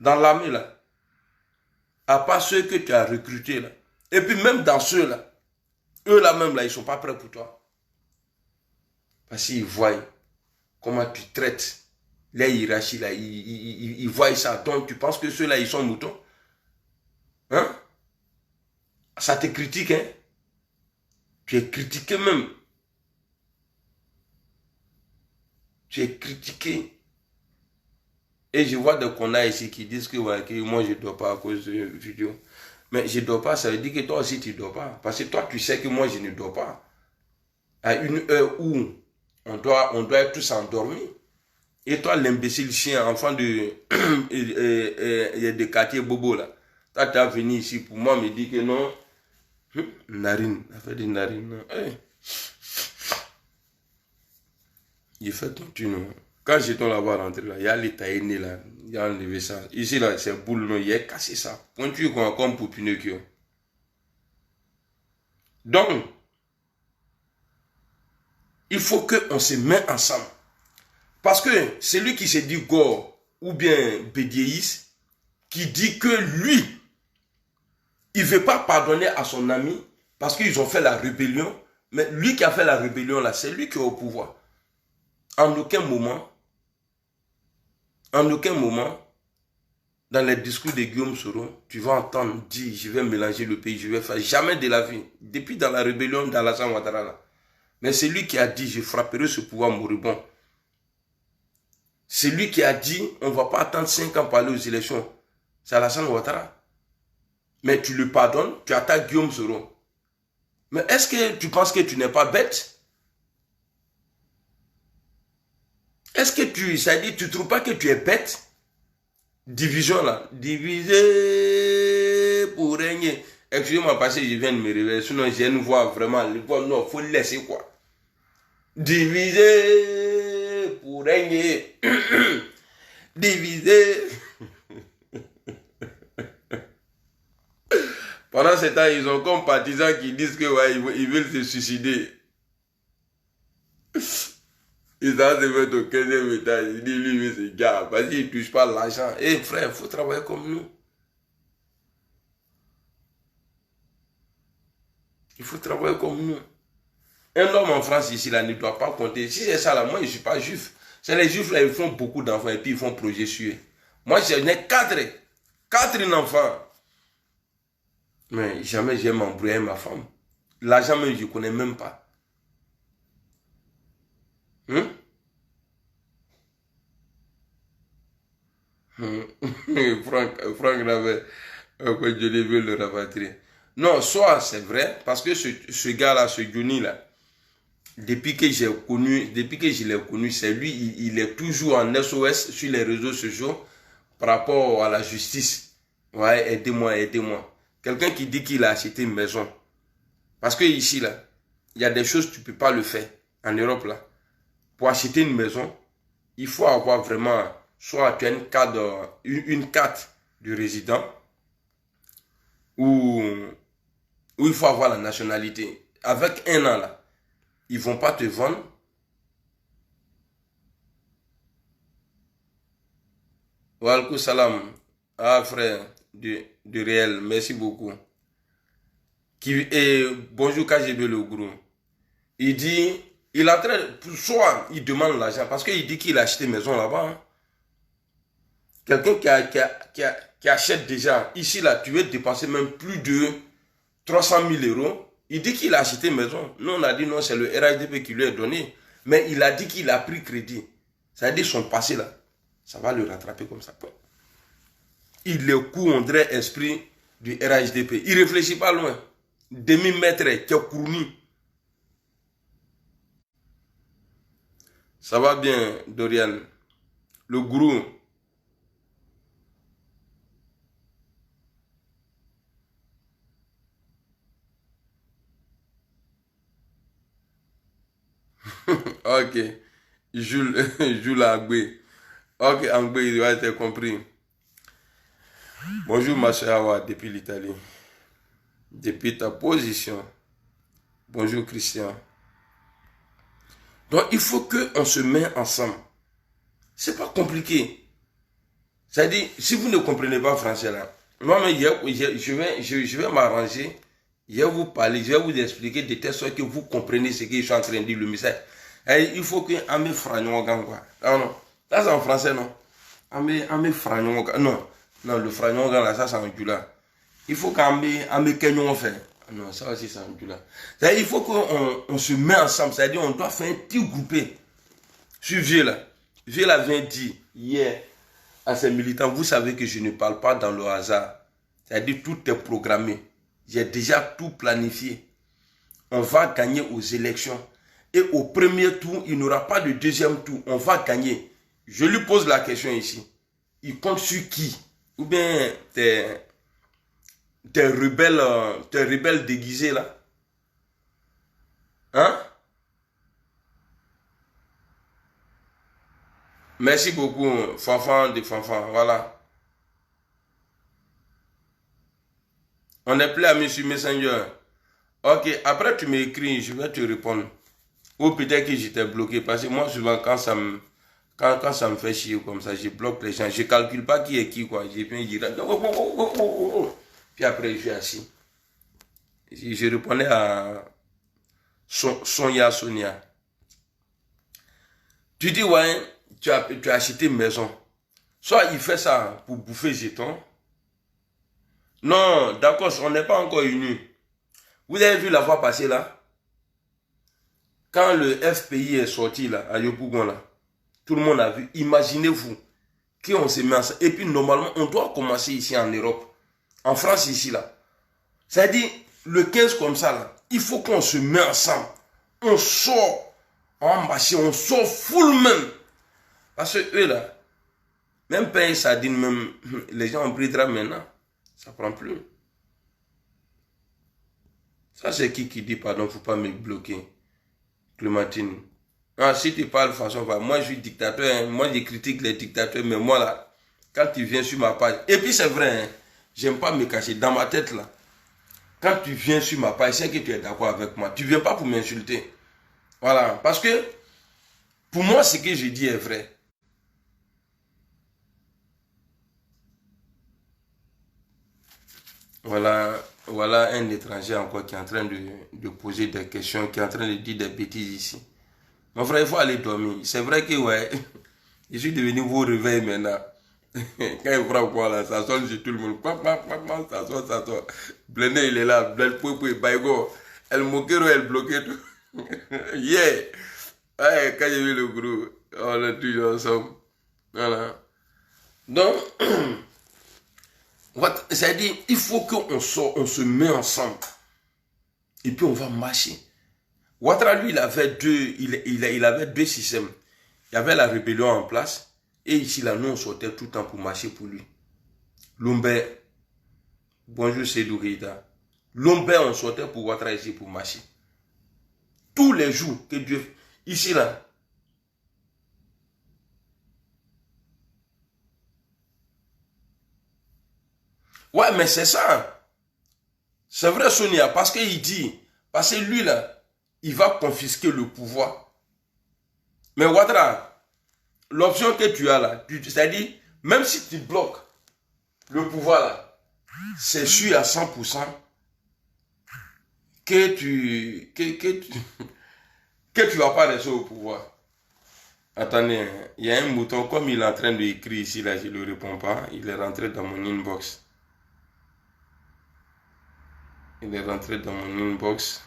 dans l'armée là, à part ceux que tu as recrutés là, et puis même dans ceux-là, eux-là même là, ils ne sont pas prêts pour toi. Parce qu'ils voient comment tu traites les hiérarchies là, ils voient ça. Donc tu penses que ceux-là, ils sont moutons? Hein? Ça te critique, hein? Tu es critiqué même. Tu es critiqué. Et je vois des connards ici qui disent que, ouais, que moi je ne dors pas à cause de vidéo. Mais je ne dors pas, ça veut dire que toi aussi tu ne dors pas. Parce que toi tu sais que moi je ne dors pas. À une heure où on doit être tous endormis. Et toi l'imbécile chien, enfant de quartier bobo là. Toi tu es venu ici pour moi me dire que non. Narine, ça fait des narines. Hey. Il fait ton tunnel. Quand j'étais là-bas rentré là, il y a les taillés là, il a enlevé ça. Ici là, c'est boule, non, il a cassé ça. Pointu comme pour Pinocchio. Donc, il faut qu'on se mette ensemble. Parce que celui qui se dit Gore ou bien Bédéis, qui dit que lui, il ne veut pas pardonner à son ami parce qu'ils ont fait la rébellion. Mais lui qui a fait la rébellion là, c'est lui qui est au pouvoir. En aucun moment, dans les discours de Guillaume Soro, tu vas entendre dire, je vais mélanger le pays, je vais faire jamais de la vie. Depuis dans la rébellion d'Alassane Ouattara là. Mais c'est lui qui a dit, je frapperai ce pouvoir moribond. C'est lui qui a dit, on ne va pas attendre 5 ans pour aller aux élections. C'est Alassane Ouattara. Mais tu le pardonnes, tu attaques Guillaume Soro. Mais est-ce que tu penses que tu n'es pas bête? Est-ce que tu ne trouves pas que tu es bête? Division là. Diviser pour régner. Excusez-moi parce que je viens de me réveiller. Sinon j'ai une voix vraiment. Non, il faut laisser quoi. Diviser pour régner. Diviser. Pendant ce temps, ils ont comme partisans qui disent que ouais, ils veulent se suicider. Ils ont se mettre au 15e étage. Ils disent lui, c'est gars, parce qu'il ne touche pas l'argent. Eh frère, il faut travailler comme nous. Il faut travailler comme nous. Un homme en France ici là ne doit pas compter. Si c'est ça là, moi je ne suis pas juif. C'est les juifs là, ils font beaucoup d'enfants et puis ils font projet suer. Moi j'en ai 4 enfants. Mais jamais j'ai m'embrouillé avec ma femme. L'argent même, je ne connais même pas. Franck avait je l'ai vu le rapatrier. Non, soit c'est vrai, parce que ce gars-là, ce Johnny là, depuis que je l'ai connu, c'est lui, il est toujours en SOS sur les réseaux sociaux par rapport à la justice. Ouais, aidez-moi, aidez-moi. Quelqu'un qui dit qu'il a acheté une maison. Parce que ici, là, il y a des choses que tu ne peux pas le faire. En Europe, là. Pour acheter une maison, il faut avoir vraiment, soit tu as une carte de résident, ou il faut avoir la nationalité. Avec un an, là, ils ne vont pas te vendre. Walaikum salam. Ah, frère, du réel, merci beaucoup. Bonjour KGB le groupe. Il dit, il est en train, soit il demande l'argent, parce qu'il dit qu'il a acheté une maison là-bas. Hein. Quelqu'un qui achète déjà, ici là, tu veux dépenser même plus de 300 000 euros. Il dit qu'il a acheté une maison. Nous on a dit non, c'est le RHDP qui lui a donné. Mais il a dit qu'il a pris crédit. C'est-à-dire son passé là, ça va le rattraper comme ça. Il est coup, on dirait esprit du RHDP. Il ne réfléchit pas loin. Demi-mètre, qui est courni. Ça va bien, Dorian. Le gourou. Ok. Jules Agbé. Ok, Agbé, il doit être compris. Bonjour, ma chère Awa, depuis l'Italie. Depuis ta position. Bonjour, Christian. Donc, il faut qu'on se mette ensemble. C'est pas compliqué. C'est-à-dire, si vous ne comprenez pas français là, moi, je vais m'arranger, je vais vous parler, je vais vous expliquer de telle sorte que vous comprenez ce que je suis en train de dire, le message. Et il faut que Amé Fragnon, quoi. Ah non, ça c'est en français, non? Amé Fragnon, non. Non, le Fragnon, là, ça c'est en Dula. Il faut qu'Amé Kenyon fait. Non, ça aussi c'est en Dula. Il faut qu'on se mette ensemble, c'est-à-dire on doit faire un petit groupé. Je suis vieux là. Vieux là vient dire hier à ces militants, vous savez que je ne parle pas dans le hasard. C'est-à-dire tout est programmé. J'ai déjà tout planifié. On va gagner aux élections. Et au premier tour, il n'y aura pas de deuxième tour. On va gagner. Je lui pose la question ici. Il compte sur qui? Ou bien t'es rebelle déguisé là? Hein? Merci beaucoup, Fanfan de Fanfan. Voilà. On est plus amis sur Messenger. Ok, après tu m'écris, je vais te répondre. Ou peut-être que j'étais bloqué. Parce que moi, souvent, quand ça me fait chier comme ça, je bloque les gens. Je ne calcule pas qui est qui, quoi. Je viens dire. Puis après, je suis assis. Je répondais à Sonia. Tu dis, ouais, tu as acheté une maison. Soit il fait ça pour bouffer jetons. Non, d'accord, on n'est pas encore unis. Vous avez vu la fois passée là? Quand le FPI est sorti là, à Yopougon là, tout le monde a vu. Imaginez-vous qu'on se met ensemble. Et puis normalement, on doit commencer ici en Europe. En France ici là. C'est-à-dire, le 15 comme ça là, il faut qu'on se mette ensemble. On sort en marché, on sort full même. Parce que eux là, même pain sardine, même, les gens ont pris de maintenant. Ça prend plus. Ça c'est qui dit pardon, faut pas me bloquer. Clémentine. Ah, si tu parles de façon, moi je suis dictateur, hein. Moi je critique les dictateurs, mais moi là, quand tu viens sur ma page, et puis c'est vrai, hein, j'aime pas me cacher dans ma tête là. Quand tu viens sur ma page, c'est que tu es d'accord avec moi. Tu viens pas pour m'insulter. Voilà, parce que pour moi, ce que je dis est vrai. Voilà un étranger encore qui est en train de poser des questions, qui est en train de dire des bêtises ici. Mon frère, il faut aller dormir. C'est vrai que, ouais, je suis devenu vos réveils maintenant. Quand il frappe quoi là, ça sonne sur tout le monde. Ça sonne. Blendé, il est là. Blendé, Baïgo. Elle moquero, elle bloquait tout. Yeah. Ouais, quand j'ai vu le groupe, on est toujours ensemble. Voilà. Donc, c'est-à-dire, il faut qu'on sort, on se met ensemble. Et puis on va marcher. Ouattara, lui, il avait deux systèmes. Il y avait la rébellion en place. Et ici, là, nous, on sortait tout le temps pour marcher pour lui. Lomber, bonjour, c'est Dourida. Lomber, on sortait pour Ouattara ici pour marcher. Tous les jours que Dieu... Ici, là. Ouais, mais c'est ça. C'est vrai, Sonia, parce qu'il dit... Parce que lui, là, il va confisquer le pouvoir. Mais Ouattara, l'option que tu as là, c'est-à-dire, même si tu bloques le pouvoir là, c'est sûr à 100% que tu vas pas rester au pouvoir. Attendez, il y a un mouton, comme il est en train d'écrire ici, là, je ne le réponds pas. Il est rentré dans mon inbox. Il est rentré dans mon inbox.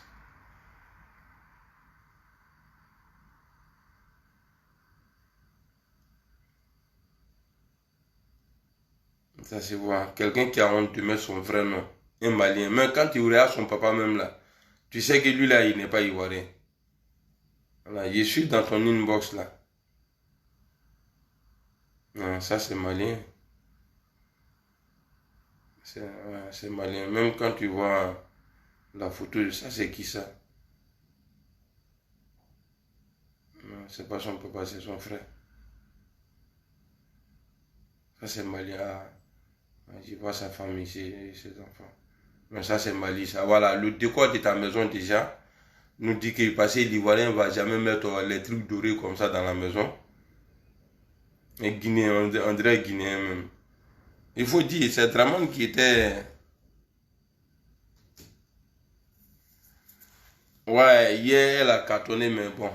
Ça se voit. Quelqu'un qui a honte de mettre son vrai nom. Un Malien. Même quand il regarde son papa même là, tu sais que lui là, il n'est pas ivoirien. Voilà, je suis dans ton inbox là. Non, ça c'est malien. C'est malien. Même quand tu vois la photo, ça c'est qui ça? Non, c'est pas son papa, c'est son frère. Ça c'est malien. Ah, je vois sa femme ici et ses enfants. Non, ça c'est Mali. Ça. Voilà, le décor de ta maison déjà nous dit que passé l'Ivoirien ne va jamais mettre les trucs dorés comme ça dans la maison. Et Guinéen, on dirait Guinéen même. Il faut dire, c'est Draman qui était... Ouais, hier elle a cartonné, mais bon.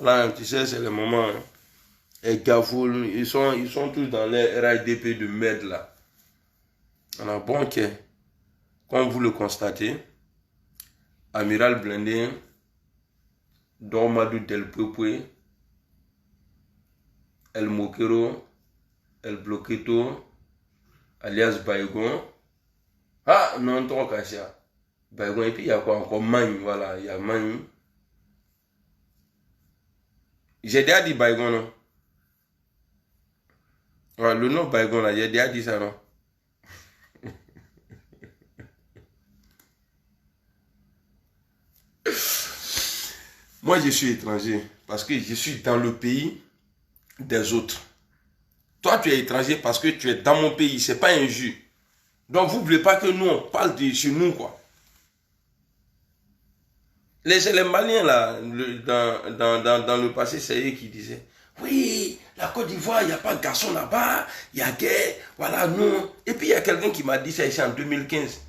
Là, tu sais, c'est le moment. Hein. Et Gafoul, ils sont tous dans les RADP de merde là. Alors bon, ok. Comme vous le constatez, Amiral Blindé, Dormadou Del Pupue, El Mokero, El Bloqueto, alias Baïgon. Ah, non, trop caché. Baïgon, et puis il y a quoi encore? Magne, voilà, il y a Magne. J'ai déjà dit Baïgon, non? Ouais, le nom Baïgon, là, j'ai déjà dit ça, non? Moi, je suis étranger parce que je suis dans le pays des autres. Toi, tu es étranger parce que tu es dans mon pays. Ce n'est pas injure. Donc, vous ne voulez pas que nous, on parle de chez nous, quoi. Les Maliens, là, dans le passé, c'est eux qui disaient, oui, la Côte d'Ivoire, il n'y a pas de garçon là-bas, il y a guerre, voilà, non. Et puis, il y a quelqu'un qui m'a dit ça ici en 2015.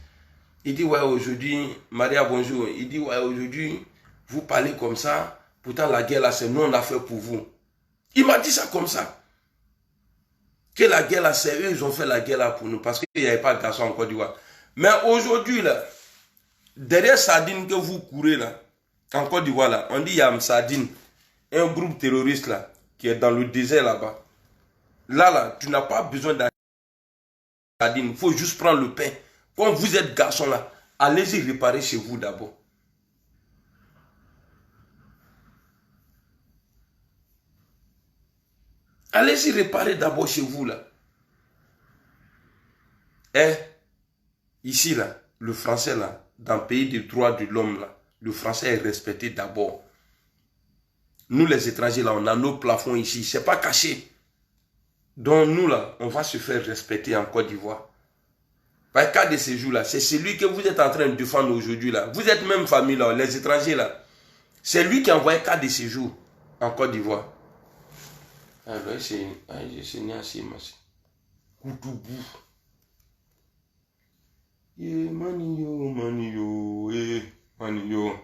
Il dit, ouais, aujourd'hui, Maria, bonjour. Il dit, ouais, aujourd'hui, vous parlez comme ça, pourtant la guerre là, c'est nous, on a fait pour vous. Il m'a dit ça comme ça. Que la guerre là, c'est eux, ils ont fait la guerre là pour nous, parce qu'il n'y avait pas de garçon en Côte d'Ivoire. Mais aujourd'hui, là, derrière Sardine que vous courez là, en Côte d'Ivoire là, on dit Yam Sardine, un groupe terroriste là, qui est dans le désert là-bas. Là, tu n'as pas besoin d'un Sardine, il faut juste prendre le pain. Quand vous êtes garçon là, allez-y réparer chez vous d'abord. Allez-y réparer d'abord chez vous là. Et ici là, le français là, dans le pays des droits de l'homme là, le français est respecté d'abord. Nous les étrangers là, on a nos plafonds ici, c'est pas caché. Donc nous là, on va se faire respecter en Côte d'Ivoire. Par cas de séjour là, c'est celui que vous êtes en train de défendre aujourd'hui là. Vous êtes même famille là, les étrangers là. C'est lui qui a envoyé cas de séjour en Côte d'Ivoire. Alors c'est né assez massé. Koutoubou. Manio, manio.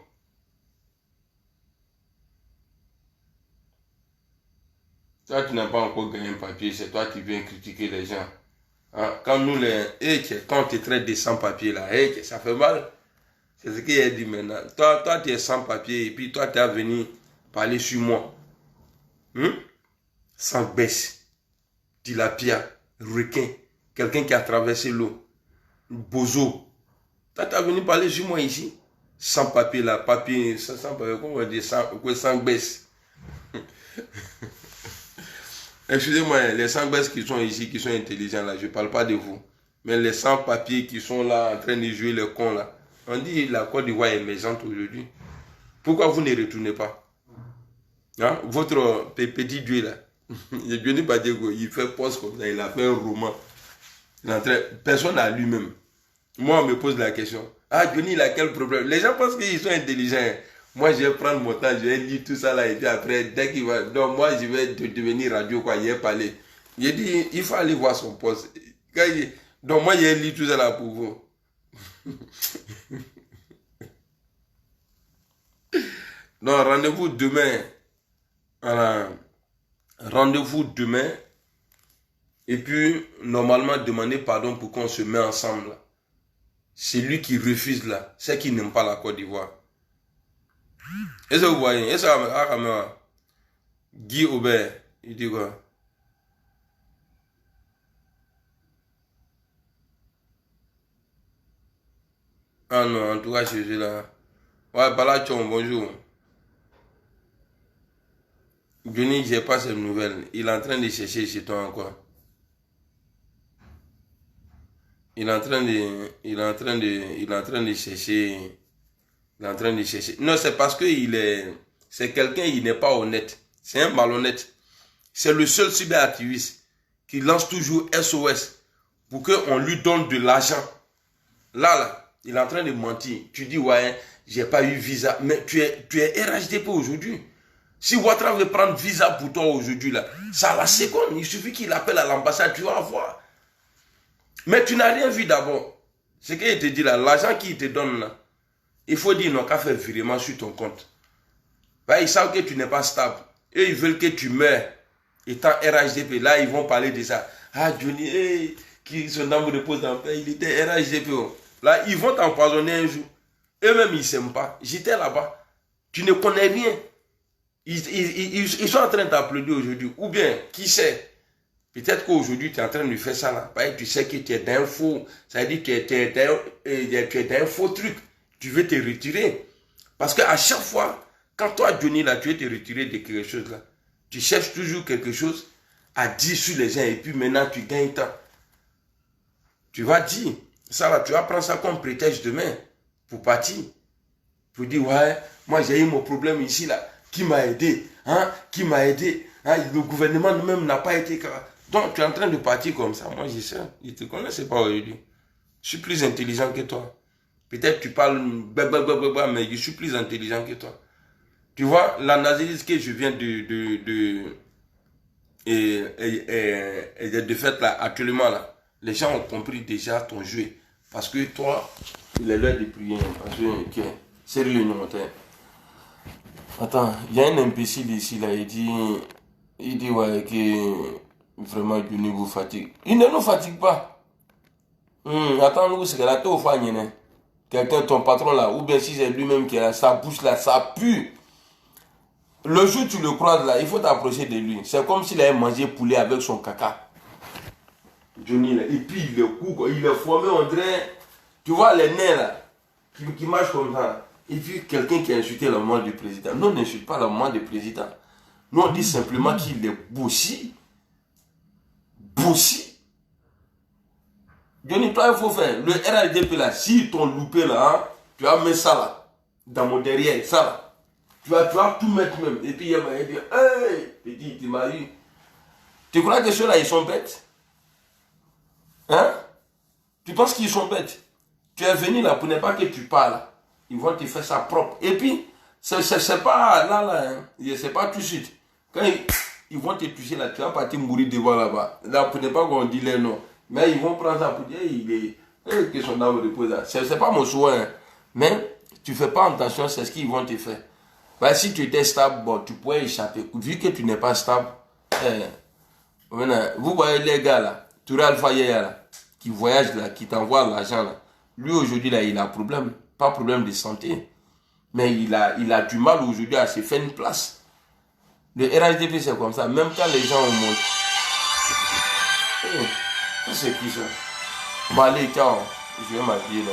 Toi, tu n'as pas encore gagné un papier, c'est toi qui viens critiquer les gens. Hein? Quand nous, quand tu traites des sans-papiers, là, ça fait mal. C'est ce qu'il a dit maintenant. Toi, tu es sans-papier, et puis toi, tu es venu parler sur moi. Sans baisse, tilapia, requin, quelqu'un qui a traversé l'eau, bozo. Toi, tu es venu parler sur moi ici. Sans papier, là, papier, sans papier, comment on dit, sans baisse. Excusez-moi, les sans-baisse qui sont ici, qui sont intelligents là, je ne parle pas de vous. Mais les sans-papiers qui sont là en train de jouer le con là. On dit la Côte d'Ivoire est émergente aujourd'hui. Pourquoi vous ne retournez pas? Hein? Votre petit Dieu là, Johnny Badiego, il fait poste comme ça, il a fait un roman. Personne n'a lu même. Moi, on me pose la question. Ah, Johnny, il a quel problème? Les gens pensent qu'ils sont intelligents. Moi, je vais prendre mon temps, je vais lire tout ça là, et puis après, dès qu'il va... Donc, moi, je vais devenir radio, quoi, il est parlé. J'ai dit, il faut aller voir son poste. Donc, moi, je vais lire tout ça là pour vous. Donc, rendez-vous demain. Voilà. Rendez-vous demain. Et puis, normalement, demandez pardon pour qu'on se mette ensemble. C'est lui qui refuse là. C'est qui n'aime pas la Côte d'Ivoire. Est-ce que vous voyez? Est-ce que Guy Aubert, il dit quoi? Ah non, en tout cas, je suis là. Ouais, Balachon, bonjour. Johnny, j'ai pas ces nouvelles. Il est en train de chercher chez toi encore. Il est en train de chercher. Non, c'est parce que c'est quelqu'un, il n'est pas honnête. C'est un malhonnête. C'est le seul cyberactiviste qui lance toujours SOS pour qu'on lui donne de l'argent. Là, il est en train de mentir. Tu dis, ouais, j'ai pas eu visa. Mais tu es RHDP aujourd'hui. Si Ouattara veut prendre visa pour toi aujourd'hui, là, ça à la seconde. Il suffit qu'il appelle à l'ambassade, tu vas voir. Mais tu n'as rien vu d'abord. Ce qu'il te dit là, l'argent qu'il te donne là, il faut dire, ils n'ont qu'à faire virement sur ton compte. Bah, ils savent que tu n'es pas stable. Et ils veulent que tu meurs. Étant RHDP, là, ils vont parler de ça. Ah, Johnny, hey, qui son âme repose en paix, il était RHDP. Oh. Là, ils vont t'empoisonner un jour. Eux-mêmes, ils ne s'aiment pas. J'étais là-bas. Tu ne connais rien. Ils sont en train d'applaudir aujourd'hui. Ou bien, qui sait? Peut-être qu'aujourd'hui, tu es en train de faire ça là. Bah, tu sais que tu es d'un faux. Ça veut dire que tu es d'un faux truc. Tu veux te retirer. Parce qu'à chaque fois, quand toi, Johnny, là, tu veux te retirer de quelque chose là, tu cherches toujours quelque chose à dire sur les gens et puis maintenant, tu gagnes temps. Tu vas dire, ça là, tu vas prendre ça comme prétexte demain pour partir. Pour dire, ouais, moi j'ai eu mon problème ici là, qui m'a aidé, hein, qui m'a aidé, hein, le gouvernement même n'a pas été capable. Donc, tu es en train de partir comme ça. Moi, je sais, je ne te connaissais pas aujourd'hui. Je suis plus intelligent que toi. Peut-être tu parles blablabla, mais je suis plus intelligent que toi. Tu vois, l'analyse que je viens de faire là, actuellement là, les gens ont compris déjà ton jeu. Parce que toi, il est l'heure de prier. Parce que, okay, sérieux, non, attends, il y a un imbécile ici là, il dit ouais, que vraiment, Johnny vous fatigue. Il ne nous fatigue pas. Attends, nous, c'est que la taux au quelqu'un, ton patron là, ou bien si c'est lui-même qui a sa bouche là, ça pue. Le jour où tu le croises là, il faut t'approcher de lui. C'est comme s'il avait mangé poulet avec son caca. Johnny là, et puis il est court, il est formé, on dirait, tu vois les nez là, qui marchent comme ça. Et puis quelqu'un qui a insulté la maman du président. Nous, on n'insulte pas la maman du président. Nous, on dit simplement qu'il est bossi. Bossi. Johnny, toi, il faut faire. Le RHDP là, s'ils t'ont loupé là, hein, tu vas mettre ça là, dans mon derrière, ça là. Tu vas tout mettre même. Et puis il m'a dit, hey, petit, tu m'as eu. Tu crois que ceux-là, ils sont bêtes? Hein? Tu penses qu'ils sont bêtes? Tu es venu là pour ne pas que tu parles. Ils vont te faire ça propre. Et puis, c'est pas là, hein. C'est pas tout de suite. Quand ils vont te toucher là, tu vas partir mourir devant là-bas. Là, pour ne pas qu'on dise les noms. Mais ils vont prendre ça pour dire, que son âme repose là. C'est pas mon souhait. Hein. Mais tu fais pas attention, c'est ce qu'ils vont te faire. Bah, si tu étais stable, bon, tu pourrais échapper. Vu que tu n'es pas stable, vous voyez les gars là, Touré Alpha Yaya là, qui voyage là, qui t'envoie l'argent là. Lui aujourd'hui là, il a un problème. Pas problème de santé. Mais il a du mal aujourd'hui à se faire une place. Le RHDP c'est comme ça. Même quand les gens ont monté. C'est qui ça? Bon allez, ciao. Je vais m'habiller là.